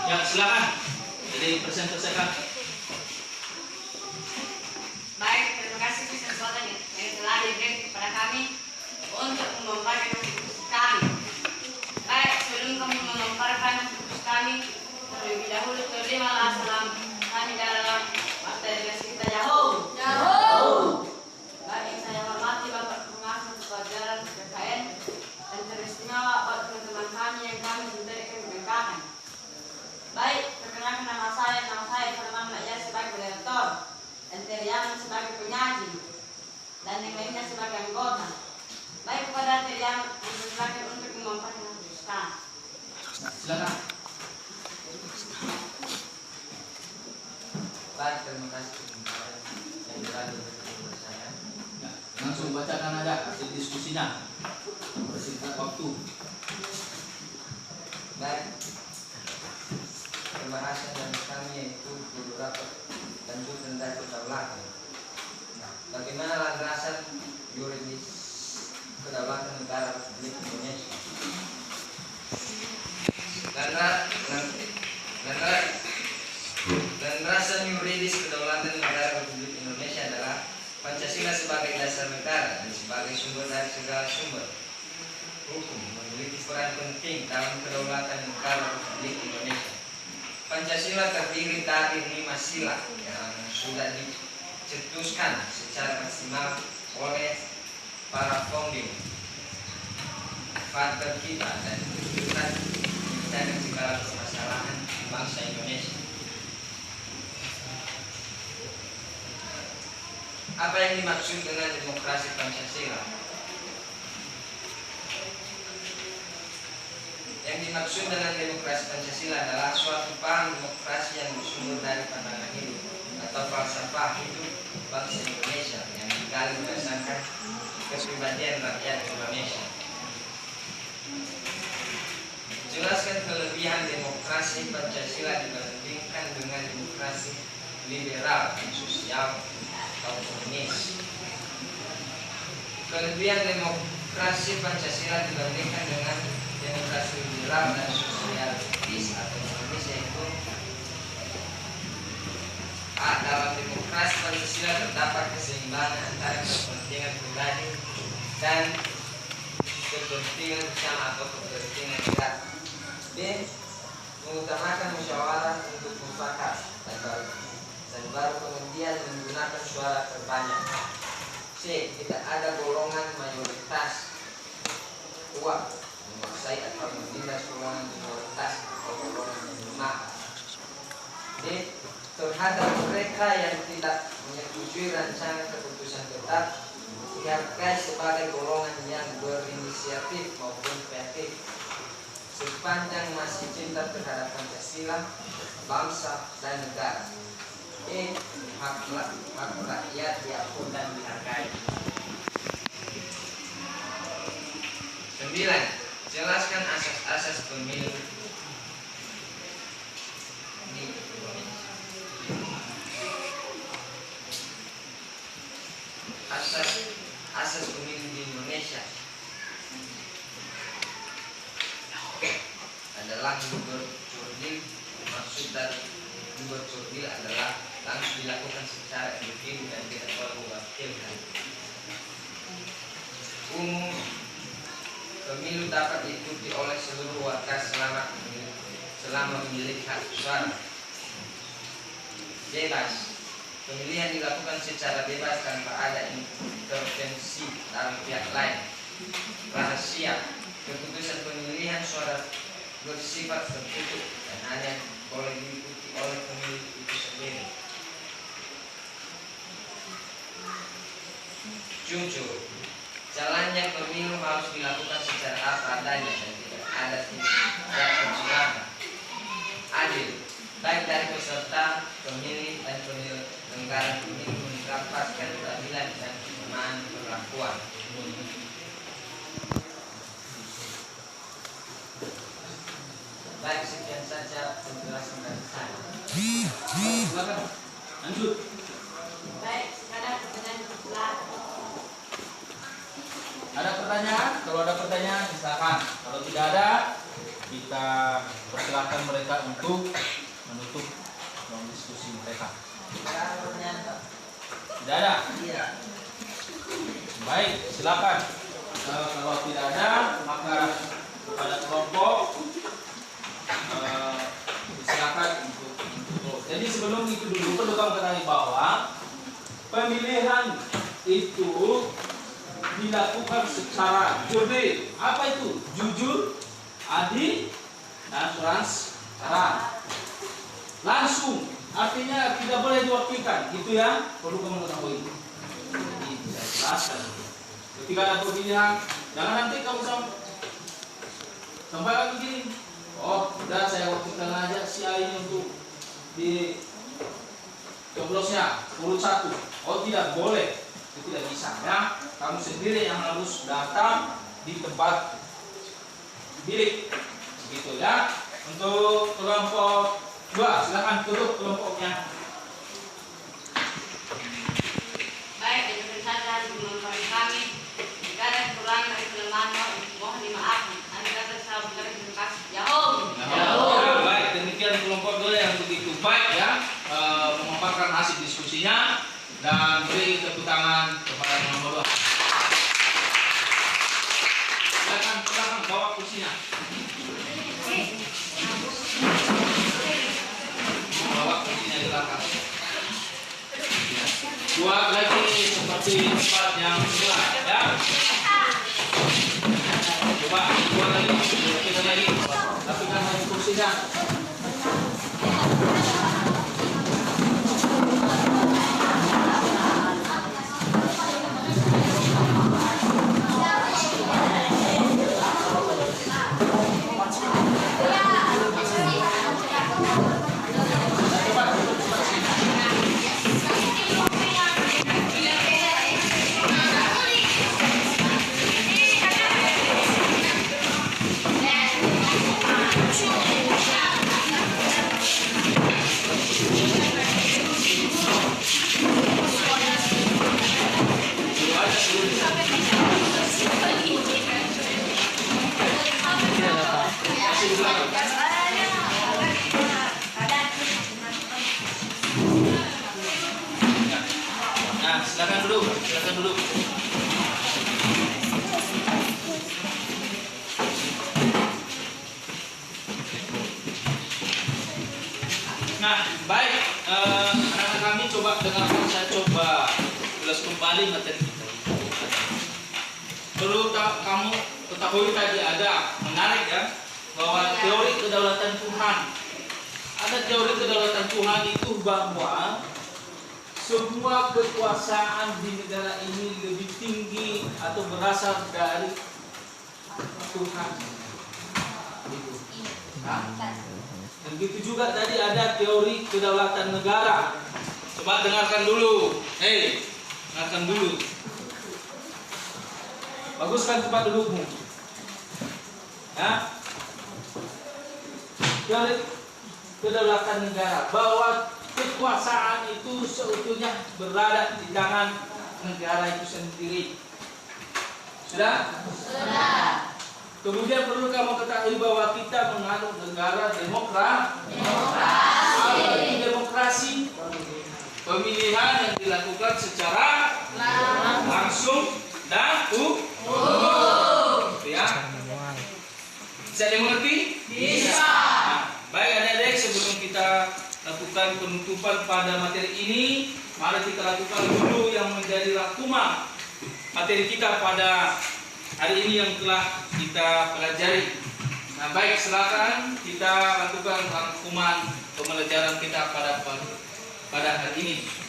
Ya, silakan. Jadi presentasikan. Baik, terima kasih Mr. Sultan yang telah diberikan kepada kami untuk memaparkan diskusi kami. Baik, sebelum kami memaparkan diskusi kami, terlebih dahulu terimalah salam kami dalam partai demokrasi kita Yahoo. Baik, yang saya hormati Bapak Pengawas Pelajaran PKN dan teristimewa buat teman-teman kami yang kami memberikan keberkahan. Baik, perkenalkan nama saya Farman Ma'ya sebagai moderator, dan Terian sebagai penyaji, dan yang lainnya sebagai anggota. Baik, kepada Terian dipersilakan untuk memaparkan diskusi. Silakan. Baik, terima kasih yang telah diberikan saya. Ya, langsung bacakan aja hasil diskusinya. Bersingkat waktu. Baik, pembahasan dari kami yaitu beberapa lanjutan dari kedaulatan. Bagaimana landasan yuridis kedaulatan negara Republik Indonesia? Landasan yuridis kedaulatan negara Republik Indonesia adalah Pancasila sebagai dasar negara dan sebagai sumber dari segala sumber hukum, memiliki peran penting dalam kedaulatan negara Republik Indonesia. Pancasila terdiri dari 5 sila yang sudah dicetuskan secara maksimal oleh para founding father kita dan tuntutan menyelesaikan segala permasalahan bangsa Indonesia. Apa yang dimaksud dengan demokrasi Pancasila? Yang dimaksud dengan demokrasi Pancasila adalah suatu paham demokrasi yang bersumber dari pandangan hidup atau falsafah hidup bangsa Indonesia yang digali berdasarkan kepribadian rakyat Indonesia. Jelaskan kelebihan demokrasi Pancasila dibandingkan dengan demokrasi liberal, sosial, atau komunis. Kelebihan demokrasi Pancasila dibandingkan dengan demokrasi liberal dan sosialis atau komunis yaitu dalam demokrasi Pancasila terdapat keseimbangan antara kepentingan pribadi dan kepentingan bersama atau kepentingan negara. B. Mengutamakan musyawarah untuk mufakat dan baru kemudian ada golongan mayoritas kuat menguasai atau menindas golongan minoritas atau golongan yang lemah. D. Terhadap mereka yang tidak menyetujui rancangan keputusan tetap dihargai sebagai golongan yang berinisiatif maupun kreatif sepanjang masih cinta terhadap Pancasila, bangsa, dan negara. E. Hak rakyat diakui dan dihargai. 9. Jelaskan asas-asas pemilu di Indonesia. Asas pemilu di Indonesia adalah bercurdil. Maksud dari bercurdil adalah langsung dilakukan secara individu dan tidak boleh mewakilkan umum. Pemilu dapat diikuti oleh seluruh warga selama memiliki hak suara. Bebas. Pemilihan dilakukan secara bebas tanpa ada intervensi dari pihak lain. Rahasia. Keputusan pemilihan suara bersifat tertutup dan hanya boleh diikuti oleh pemilih itu sendiri. Jujur. Jalannya pemilu harus dilakukan secara apa adanya dan tidak ada tindak kecurangan. Adil, baik dari peserta, pemilih, dan penyelenggara pemilu mendapatkan keadilan dan kesamaan perlakuan. Baik, sekian saja penjelasan dari saya. Silakan. Lanjut. Baik, sekarang pertanyaan kedua. Ada pertanyaan? Kalau ada pertanyaan silakan. Kalau tidak ada, kita persilakan mereka untuk menutup diskusi mereka. Tidak ada? Iya. Baik, silakan. Kalau tidak ada, maka kepada kelompok silakan untuk tutup. Jadi sebelum itu dulu perlu kamu ketahui bahwa pemilihan itu dilakukan secara jurdil. Apa itu? Jujur, adil, dan transparan. Langsung, artinya tidak boleh diwakilkan. Itu yang perlu kamu ketahui. Jadi saya jelaskan. Ketika ada pemilihan, jangan nanti kamu sampaikan begini. Oh, udah saya wakilkan aja si A ini untuk di coblosnya urut 1. Oh, tidak boleh. Itu tidak bisa ya. Kamu sendiri yang harus datang di tempat bilik. Begitu ya. Untuk kelompok 2, silakan tutup kelompoknya. Baik, dengan saja teman-teman kami, jika ada kekurangan dari kelemahan mohon dimaafkan. Anda dapat saya ucapkan terima kasih. Yahoo. Ya, baik, demikian kelompok 2 yang begitu baik ya, memaparkan hasil diskusinya dan beri tepuk tangan kepada nomor 2. Silakan bawa kursinya. Bawa kursinya di belakang. Buat lagi seperti tempat yang sebelah ya. Coba buat lagi, kita lagi. Tapi kan lagi kursinya. Nah, silakan duduk. Nah, baik, anak-anak kami coba dengarkan, saya coba ulas kembali materi kita. perlu kamu ketahui tadi ada menarik ya, bahwa teori kedaulatan Tuhan. Ada teori kedaulatan Tuhan itu bahwa semua kekuasaan di negara ini lebih tinggi atau berasal dari Tuhan. Nah, dan begitu juga tadi ada teori kedaulatan negara. Coba dengarkan dulu. Dengarkan dulu. Baguskan tempat dudukmu. Ya. Teori kedaulatan negara, bahwa kekuasaan itu seutuhnya berada di tangan negara itu sendiri. Sudah? Sudah. Kemudian perlu kamu ketahui bahwa kita menganut negara demokrasi. Pemilihan yang dilakukan secara langsung dan umum. Ya. Bisa dimengerti? Bisa. Baik adik-adik, sebelum kita lakukan penutupan pada materi ini, mari kita lakukan dulu yang menjadi rangkuman materi kita pada hari ini yang telah kita pelajari. Nah, baik, silakan kita lakukan rangkuman pembelajaran kita pada hari ini.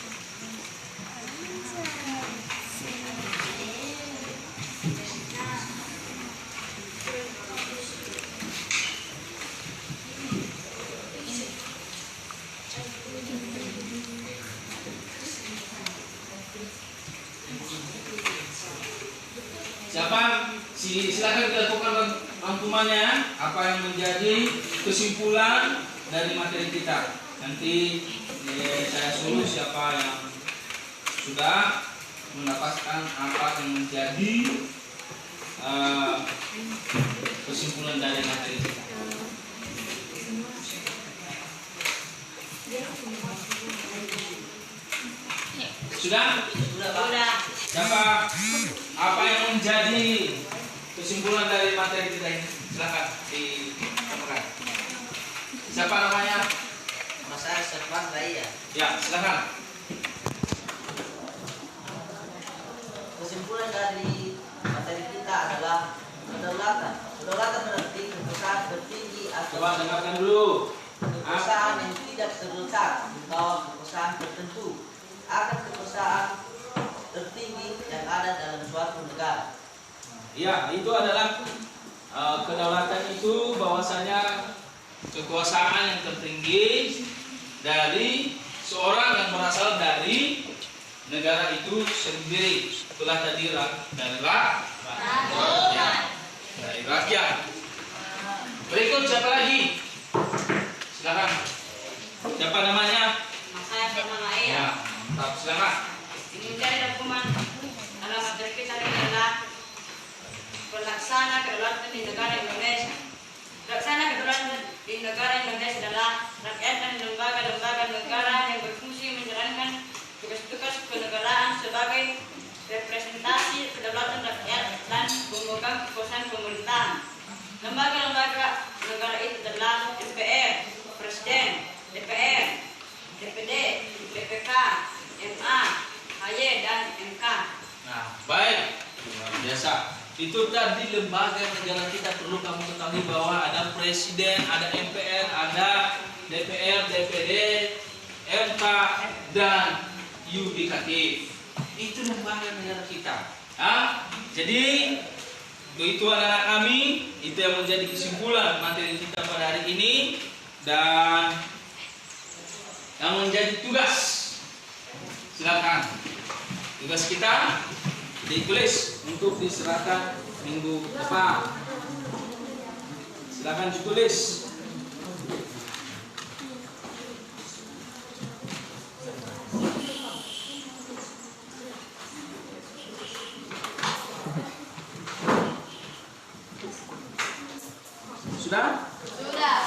Silakan dilakukan rangkumannya, apa yang menjadi kesimpulan dari materi kita. Nanti saya suruh siapa yang sudah mendapatkan apa yang menjadi kesimpulan dari materi kita. Sudah? Sudah. Siapa? Apa yang menjadi kesimpulan dari materi kita ini? Silakan disampaikan. Siapa namanya? Nama saya Servan Raya. Ya, silakan. Kesimpulan dari materi kita adalah kedaulatan. Kedaulatan berarti kekuasaan tertinggi atau Coba dengarkan dulu. kekuasaan yang tidak terletak di bawah kekuasaan tertentu, akan kekuasaan tertinggi yang ada dalam suatu negara. Ya, itu adalah kedaulatan itu bahwasanya kekuasaan yang tertinggi dari seorang yang berasal dari negara itu sendiri. Itulah tadi dari rakyat. Berikut siapa lagi? Silakan. Siapa namanya? Saya Firman Raya. Ya, mantap. Silakan. Ini menjadi dokumen dalam materi kita ini adalah pelaksana kedaulatan di negara Indonesia. Pelaksana kedaulatan di negara Indonesia adalah rakyat dan lembaga-lembaga negara yang berfungsi menjalankan tugas-tugas kenegaraan sebagai representasi kedaulatan rakyat dan pemegang kekuasaan pemerintahan. Lembaga-lembaga negara itu adalah DPR, Presiden, DPR, DPD, BPK, MA, HY, dan MK. Nah, baik. Luar biasa. Itu tadi lembaga negara kita, perlu kamu ketahui bahwa ada presiden, ada MPR, ada DPR, DPD, MK, dan yudikatif. Itu lembaga negara kita. Jadi itu anak-anak kami, itu yang menjadi kesimpulan materi kita pada hari ini, dan yang menjadi tugas, silakan tugas kita ditulis untuk diserahkan minggu depan. Silakan ditulis. Sudah? Sudah.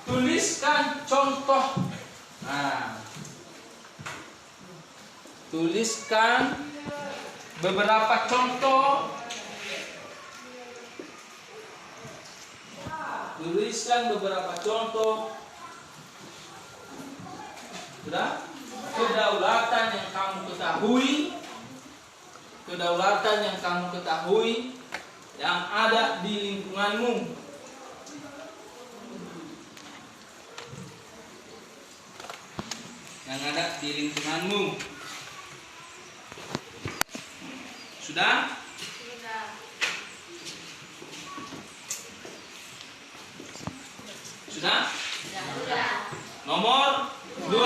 Tuliskan contoh. Tuliskan beberapa contoh. Tuliskan beberapa contoh sudah? Kedaulatan yang kamu ketahui, kedaulatan yang kamu ketahui yang ada di lingkunganmu. Yang ada di lingkunganmu. Sudah? Sudah? Nomor 2.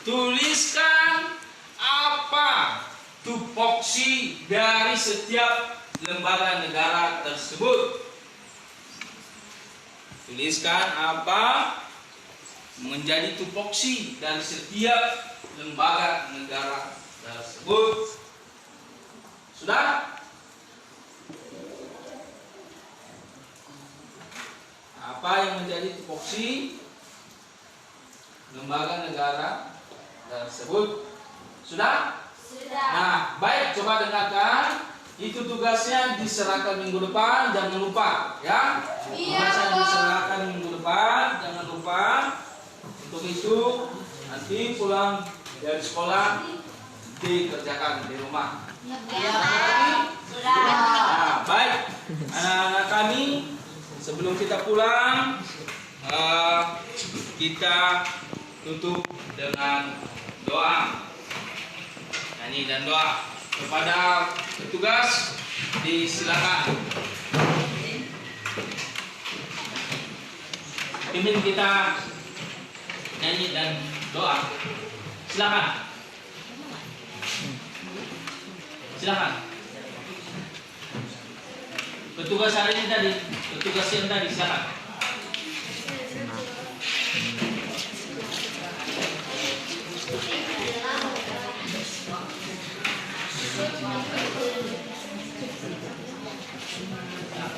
Tuliskan apa tupoksi dari setiap lembaga negara tersebut. Tuliskan apa menjadi tupoksi dari setiap lembaga negara tersebut. Sudah? Apa yang menjadi tupoksi lembaga negara tersebut? Sudah? Sudah. Nah, baik, coba dengarkan. Itu tugasnya diserahkan minggu depan, jangan lupa ya. Iya, Tugasnya Pak. diserahkan minggu depan, jangan lupa. Untuk itu nanti pulang dari sekolah dikerjakan di rumah. Iya, Pak. Sudah. Nah, baik, anak-anak kami, sebelum kita pulang, kita tutup dengan doa. Nyanyi dan doa. Kepada petugas disilakan. Pimpin kita nyanyi dan doa. Silakan. Silakan. Petugas hari ini tadi, petugas yang tadi, silakan.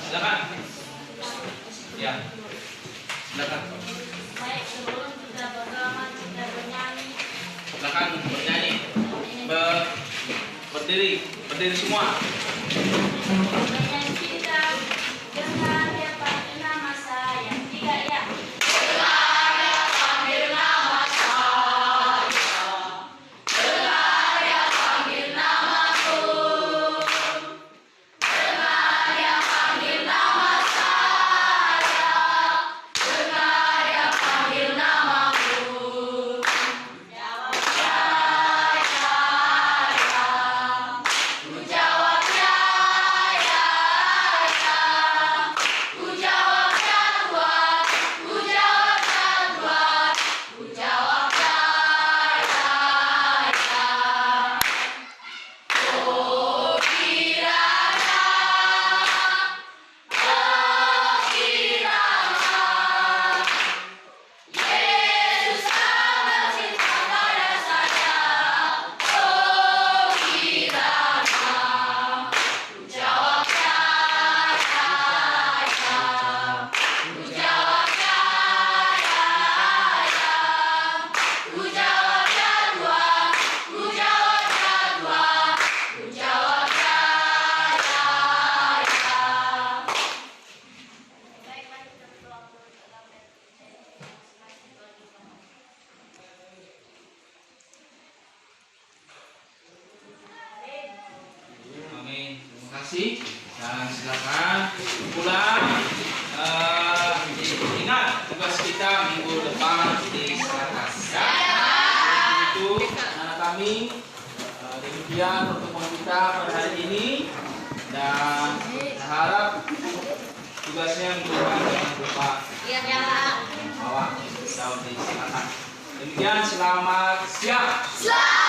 Silakan. Ya. Silakan. Baik, sebelum kita berdoa, kita bernyanyi. Silakan bernyanyi. Berdiri semua. Bernyanyi kita dengan dia panggil nama saya. Tiga ya. Amin. Terima kasih. Dan silakan pulang. Ingat tugas kita minggu depan diserahkan. Ya. Itu anak kami. Demikian pertemuan kita pada hari ini. Dan saya harap tugasnya minggu depan jangan lupa Iya, Pak. bawa daun diserahkan. Demikian, selamat siang. Selamat